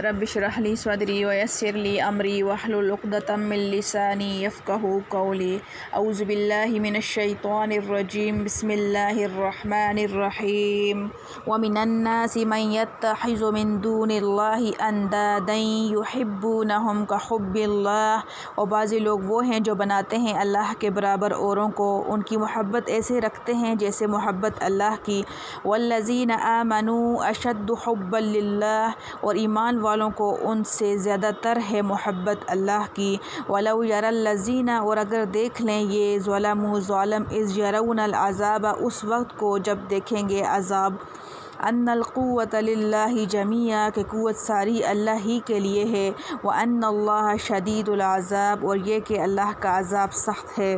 رب اشرح لی صدری ویسر لی امری واحلل عقدۃ من لسانی یفقہوا قولی اعوذ باللہ من الشیطان الرجیم بسم اللہ الرحمن الرحیم ومن الناس من يتخذ من دون اللہ اندادا یحبونہم کحب اللہ، اور بعض لوگ وہ ہیں جو بناتے ہیں اللہ کے برابر اوروں کو، ان کی محبت ایسے رکھتے ہیں جیسے محبت اللہ کی۔ والذین آمنوا اشد حبا للہ، اور ایمان والوں کو ان سے زیادہ تر ہے محبت اللہ کی۔ وَلَوْ يَرَى الَّذِينَ، اور اگر دیکھ لیں یہ ظلموا ظالم، اذ يَرَوْنَ الْعَذَابَ، اس وقت کو جب دیکھیں گے عذاب، ان القوۃ للہ جمیعا، کہ قوت ساری اللہ ہی کے لیے ہے، وان اللہ شدید العذاب، اور یہ کہ اللہ کا عذاب سخت ہے۔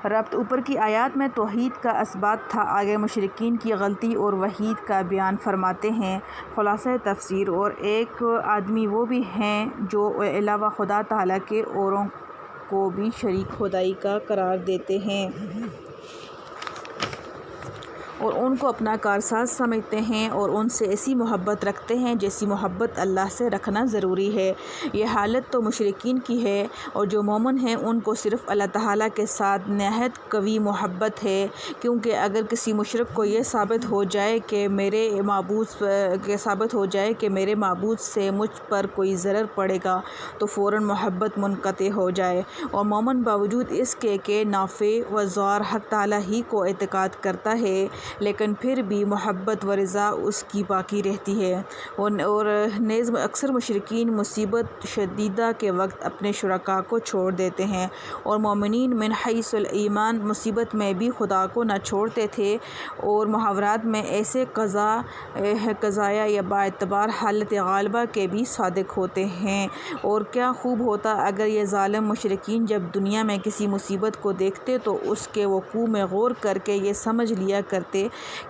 ربط اوپر کی آیات میں توحید کا اثبات تھا، آگے مشرکین کی غلطی اور وحید کا بیان فرماتے ہیں۔ خلاصہ تفسیر، اور ایک آدمی وہ بھی ہیں جو علاوہ خدا تعالیٰ کے اوروں کو بھی شریک خدائی کا قرار دیتے ہیں اور ان کو اپنا کارساز سمجھتے ہیں اور ان سے ایسی محبت رکھتے ہیں جیسی محبت اللہ سے رکھنا ضروری ہے۔ یہ حالت تو مشرکین کی ہے، اور جو مومن ہیں ان کو صرف اللہ تعالیٰ کے ساتھ نہایت قوی محبت ہے، کیونکہ اگر کسی مشرک کو یہ ثابت ہو جائے کہ میرے معبود سے مجھ پر کوئی ضرر پڑے گا تو فوراً محبت منقطع ہو جائے، اور مومن باوجود اس کے کہ نافع و ضار حق تعالیٰ ہی کو اعتقاد کرتا ہے، لیکن پھر بھی محبت و رضا اس کی باقی رہتی ہے۔ اور نیز اکثر مشرکین مصیبت شدیدہ کے وقت اپنے شرکاء کو چھوڑ دیتے ہیں، اور مومنین من حیث الایمان مصیبت میں بھی خدا کو نہ چھوڑتے تھے، اور محاورات میں ایسے قضایا یا باعتبار حالت غالبہ کے بھی صادق ہوتے ہیں۔ اور کیا خوب ہوتا اگر یہ ظالم مشرکین جب دنیا میں کسی مصیبت کو دیکھتے تو اس کے وقوع میں غور کر کے یہ سمجھ لیا کرتے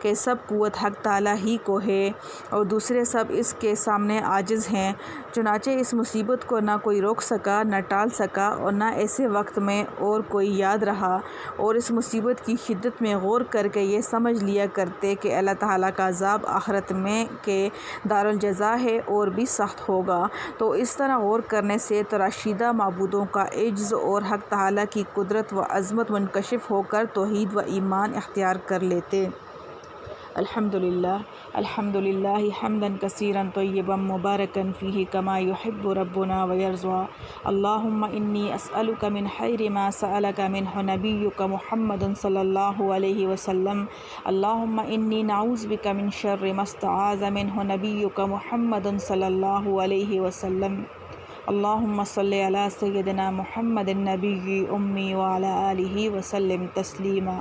کہ سب قوت حق تعالیٰ ہی کو ہے اور دوسرے سب اس کے سامنے عاجز ہیں۔ چنانچہ اس مصیبت کو نہ کوئی روک سکا، نہ ٹال سکا، اور نہ ایسے وقت میں اور کوئی یاد رہا، اور اس مصیبت کی شدت میں غور کر کے یہ سمجھ لیا کرتے کہ اللہ تعالیٰ کا عذاب آخرت میں کے دارالجزا ہے اور بھی سخت ہوگا۔ تو اس طرح غور کرنے سے تراشیدہ معبودوں کا عجز اور حق تعالیٰ کی قدرت و عظمت منکشف ہو کر توحید و ایمان اختیار کر لیتے۔ الحمدللہ حمدا کثیرا طیبا مبارکا فیہ کما یحب ربنا ویرضی۔ اللہم انی اسألک من خیر ما سألک منہ نبیک محمد صلی اللہ علیہ وسلم۔ اللہم انی نعوذ بک من شر ما استعاذ منہ نبیک محمد صلی اللہ علیہ وسلم۔ اللہم صلی علی سیدنا محمد النبی امی وعلی آلہ وسلم تسلیما۔